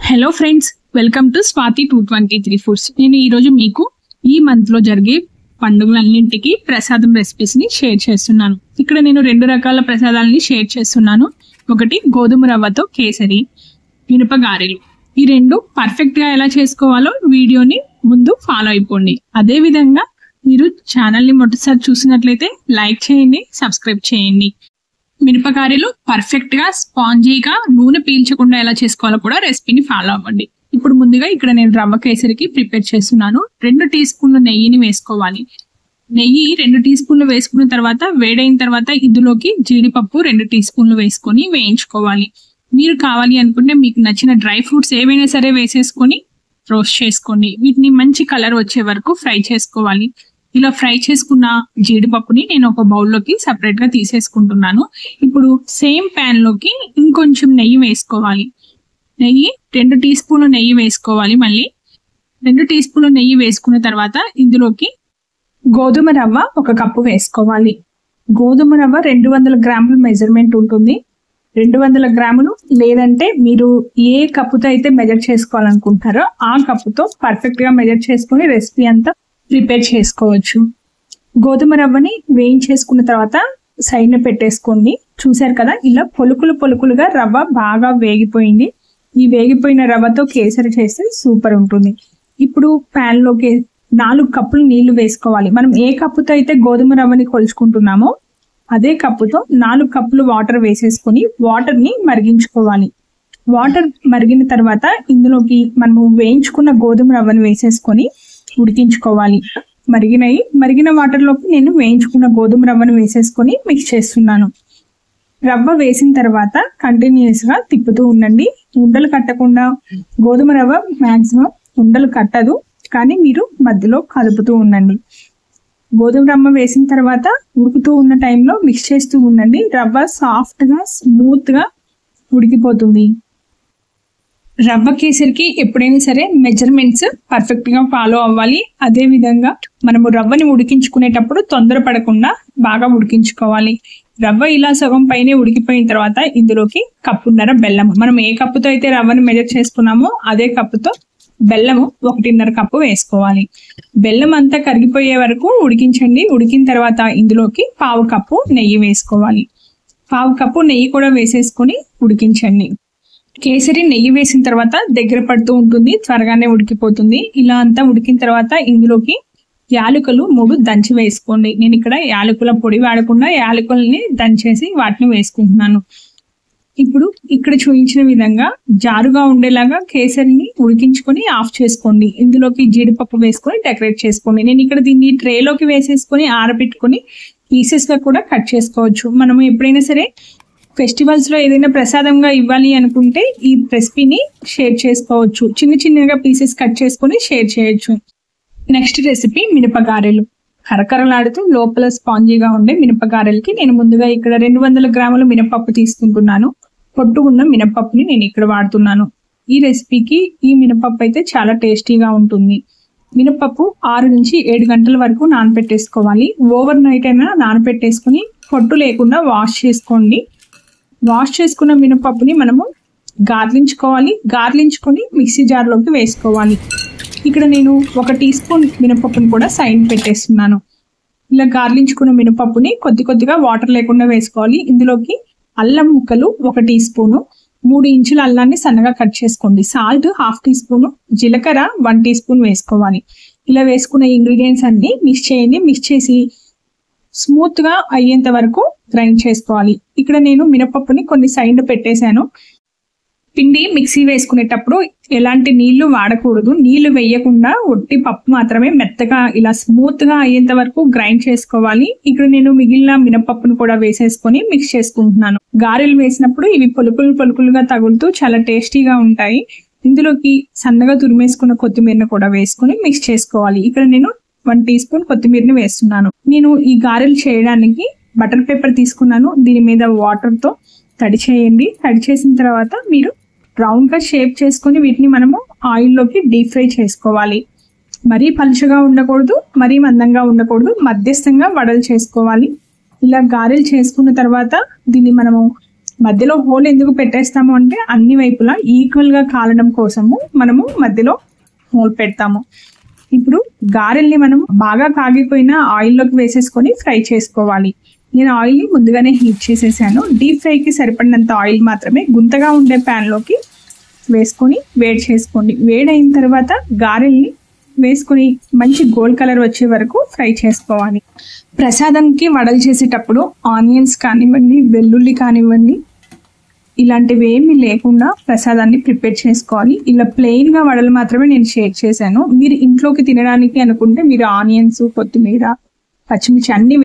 Hello friends, welcome to Swathi 223 foods. నేను ఈరోజు మీకు ఈ మంత్ లో జరిగే పండుగలన్నింటికి ప్రసాదం రెసిపీస్ ని షేర్ చేస్తున్నాను. ఇక్కడ నేను 2 రకాల ప్రసాదాలని షేర్ చేస్తున్నాను. ఒకటి గోధుమ రవ్వతో కేసరి, మినపగారెలు. ఈ రెండు పర్ఫెక్ట్ గా ఎలా చేసుకోవాలో వీడియోని ముందు ఫాలో అయిపోండి. అదే విధంగా మీరు ఛానల్ ని మొదటిసారి చూసినట్లయితే లైక్ చేయండి, సబ్స్క్రైబ్ చేయండి. మినపగారెలు పర్ఫెక్ట్ గా స్పాంజీగా నూనె పీల్చకుండా ఎలా చేసుకోవాలో కూడా రెసిపీని ఫాలో అవ్వండి. ఇప్పుడు ముందుగా ఇక్కడ నేను రవ్వ కేసరికి ప్రిపేర్ చేస్తున్నాను. 2 టీ స్పూన్లు నెయ్యిని వేసుకోవాలి. నెయ్యి 2 టీ స్పూన్లు వేసుకున్న తర్వాత వేడైన తర్వాత ఇందులోకి జీడిపప్పు 2 టీ స్పూన్లు వేసుకొని వేయించుకోవాలి. మీరు కావాలి అనుకుంటే మీకు నచ్చిన డ్రై ఫ్రూట్స్ ఏవైనా సరే వేసేసుకొని రోస్ట్ చేసుకోండి. వీటిని మంచి కలర్ వచ్చే వరకు ఫ్రై చేసుకోవాలి. ఇలా ఫ్రై చేసుకున్న జీడిపప్పుని నేను ఒక బౌల్లోకి సపరేట్ గా తీసేసుకుంటున్నాను. ఇప్పుడు సేమ్ ప్యాన్ లోకి ఇంకొంచెం నెయ్యి వేసుకోవాలి. 2 టీ స్పూన్లు నెయ్యి వేసుకోవాలి. మళ్ళీ 2 టీ స్పూన్లు నెయ్యి వేసుకున్న తర్వాత ఇందులోకి గోధుమ రవ్వ 1 కప్పు వేసుకోవాలి. గోధుమ రవ్వ 200 గ్రాముల మెజర్మెంట్ ఉంటుంది. 200 గ్రాములు లేదంటే మీరు ఏ కప్పుతో అయితే మెజర్ చేసుకోవాలనుకుంటారో ఆ కప్పుతో పర్ఫెక్ట్ గా మెజర్ చేసుకుని రెసిపీ అంతా ప్రిపేర్ చేసుకోవచ్చు. గోధుమ రవ్వని వేయించేసుకున్న తర్వాత సైడ్ పెట్టేసుకోండి. చూసారు కదా, ఇలా పొలుకులుగా రవ్వ బాగా వేగిపోయింది. ఈ వేగిపోయిన రవ్వతో కేసరి చేస్తే సూపర్ ఉంటుంది. ఇప్పుడు ప్యాన్ లోకి 4 కప్పులు నీళ్లు వేసుకోవాలి. మనం ఏ కప్పుతో అయితే గోధుమ రవ్వని కొలుచుకుంటున్నామో అదే కప్పుతో 4 కప్పులు వాటర్ వేసేసుకొని వాటర్ ని మరిగించుకోవాలి. వాటర్ మరిగిన తర్వాత ఇందులోకి మనము వేయించుకున్న గోధుమ రవ్వని వేసేసుకొని ఉడికించుకోవాలి. మరిగిన వాటర్ లోకి నేను వేయించుకున్న గోధుమ రవ్వను వేసేసుకొని మిక్స్ చేస్తున్నాను. రవ్వ వేసిన తర్వాత కంటిన్యూస్ గా తిప్పుతూ ఉండండి. ఉండలు కట్టకుండా, గోధుమ రవ్వ మాక్సిమం ఉండలు కట్టదు, కానీ మీరు మధ్యలో కలుపుతూ ఉండండి. గోధుమ రవ్వ వేసిన తర్వాత ఉడుకుతూ ఉన్న టైంలో మిక్స్ చేస్తూ ఉండండి. రవ్వ సాఫ్ట్ గా స్మూత్ గా ఉడికిపోతుంది. రవ్వ కేసరికి ఎప్పుడైనా సరే మెజర్మెంట్స్ పర్ఫెక్ట్ గా ఫాలో అవ్వాలి. అదే విధంగా మనము రవ్వని ఉడికించుకునేటప్పుడు తొందరపడకుండా బాగా ఉడికించుకోవాలి. రవ్వ ఇలా సగం పైనే ఉడికిపోయిన తర్వాత ఇందులోకి 1.5 కప్పు బెల్లం, మనం ఏ కప్పుతో అయితే రవ్వని మెజర్ చేసుకున్నామో అదే కప్పుతో బెల్లము 1.5 కప్పు వేసుకోవాలి. బెల్లం అంతా కరిగిపోయే వరకు ఉడికించండి. ఉడికిన తర్వాత ఇందులోకి 1/2 కప్పు నెయ్యి వేసుకోవాలి. 1/2 కప్పు నెయ్యి కూడా వేసేసుకొని ఉడికించండి. కేసరి నెయ్యి వేసిన తర్వాత దగ్గర పడుతూ ఉంటుంది, త్వరగానే ఉడికిపోతుంది. ఇలా అంతా ఉడికిన తర్వాత ఇందులోకి యాలకులు 3 దంచి వేసుకోండి. నేను ఇక్కడ యాలకుల పొడి వాడకుండా యాలకుల్ని దంచేసి వాటిని వేసుకుంటున్నాను. ఇప్పుడు ఇక్కడ చూపించిన విధంగా జారుగా ఉండేలాగా కేసరిని ఉడికించుకొని ఆఫ్ చేసుకోండి. ఇందులోకి జీడిపప్పు వేసుకొని డెకరేట్ చేసుకోండి. నేను ఇక్కడ దీన్ని ట్రేలోకి వేసేసుకొని ఆరబెట్టుకొని పీసెస్ గా కూడా కట్ చేసుకోవచ్చు. మనము ఎప్పుడైనా సరే ఫెస్టివల్స్ లో ఏదైనా ప్రసాదంగా ఇవ్వాలి అనుకుంటే ఈ రెసిపీని షేర్ చేసుకోవచ్చు. చిన్నగా పీసెస్ కట్ చేసుకొని షేర్ చేయొచ్చు. నెక్స్ట్ రెసిపీ మినపగారెలు. కరకరలాడుతూ లోపల స్పాంజీగా ఉండే మినపగారెలకి నేను ముందుగా ఇక్కడ 200 గ్రాముల మినపప్పు తీసుకుంటున్నాను. పొట్టు ఉన్న మినపప్పుని నేను ఇక్కడ వాడుతున్నాను. ఈ రెసిపీకి ఈ మినపప్పు అయితే చాలా టేస్టీగా ఉంటుంది. మినపప్పు 6 నుంచి 7 గంటల వరకు నానబెట్టేసుకోవాలి. ఓవర్ నైట్ అయినా నానబెట్టేసుకుని పొట్టు లేకుండా వాష్ చేసుకోండి. వాష్ చేసుకున్న మినపప్పుని మనము గార్లించుకొని మిక్సీ జార్లోకి వేసుకోవాలి. ఇక్కడ నేను 1 టీ స్పూన్ మినపప్పుని కూడా సైడ్ పెట్టేస్తున్నాను. ఇలా గార్లించుకున్న మినపప్పుని కొద్దిగా వాటర్ లేకుండా వేసుకోవాలి. ఇందులోకి అల్లం ముక్కలు 1 టీ స్పూను, 3 ఇంచుల అల్లాన్ని సన్నగా కట్ చేసుకోండి. సాల్ట్ 1/2 టీ స్పూను, జీలకర్ర 1 టీ స్పూన్ వేసుకోవాలి. ఇలా వేసుకున్న ఇంగ్రీడియంట్స్ అన్ని మిక్స్ చేయండి. మిక్స్ చేసి స్మూత్ గా అయ్యేంత వరకు గ్రైండ్ చేసుకోవాలి. ఇక్కడ నేను మినపప్పుని కొన్ని సైడ్ పెట్టేశాను. పిండి మిక్సీ వేసుకునేటప్పుడు ఎలాంటి నీళ్లు వాడకూడదు. నీళ్లు వేయకుండా ఒట్టి పప్పు మాత్రమే మెత్తగా ఇలా స్మూత్ గా అయ్యేంత వరకు గ్రైండ్ చేసుకోవాలి. ఇక్కడ నేను మిగిలిన మినపప్పును కూడా వేసేసుకొని మిక్స్ చేసుకుంటున్నాను. గారెలు వేసినప్పుడు ఇవి పొలుకులుగా తగులుతూ చాలా టేస్టీగా ఉంటాయి. ఇందులోకి సన్నగా తురిమేసుకున్న కొత్తిమీరను కూడా వేసుకొని మిక్స్ చేసుకోవాలి. ఇక్కడ నేను 1 టీ స్పూన్ కొత్తిమీరని వేస్తున్నాను. నేను ఈ గారెలు చేయడానికి బటర్ పేపర్ తీసుకున్నాను. దీని మీద వాటర్ తో తడి చేయండి. తడి చేసిన తర్వాత మీరు రౌండ్ గా షేప్ చేసుకొని వీటిని మనము ఆయిల్లోకి డీప్ ఫ్రై చేసుకోవాలి. మరీ పలుచగా ఉండకూడదు, మరీ మందంగా ఉండకూడదు, మధ్యస్థంగా వడలు చేసుకోవాలి. ఇలా గారెలు చేసుకున్న తర్వాత దీన్ని మనము మధ్యలో హోల్ ఎందుకు పెట్టేస్తాము అంటే అన్ని వైపులా ఈక్వల్ గా కాలడం కోసము మనము మధ్యలో హోల్ పెడతాము. ఇప్పుడు గారెల్ని మనం బాగా కాగిపోయిన ఆయిల్లోకి వేసేసుకొని ఫ్రై చేసుకోవాలి. నేను ఆయిల్ని ముందుగానే హీట్ చేసేసాను. డీప్ ఫ్రైకి సరిపడినంత ఆయిల్ మాత్రమే గుంతగా ఉండే ప్యాన్లోకి వేసుకొని వేడి చేసుకోండి. వేడైన తర్వాత గారెల్ని వేసుకుని మంచి గోల్డ్ కలర్ వచ్చే వరకు ఫ్రై చేసుకోవాలి. ప్రసాదంకి వడలు చేసేటప్పుడు ఆనియన్స్ కానివ్వండి, వెల్లుల్లి కానివ్వండి, ఇలాంటివి ఏమీ లేకుండా ప్రసాదాన్ని ప్రిపేర్ చేసుకోవాలి. ఇలా ప్లెయిన్ గా వడలు మాత్రమే నేను షేర్ చేశాను. మీరు ఇంట్లోకి తినడానికి అనుకుంటే మీరు ఆనియన్స్, కొత్తిమీర, పచ్చిమిర్చి అన్ని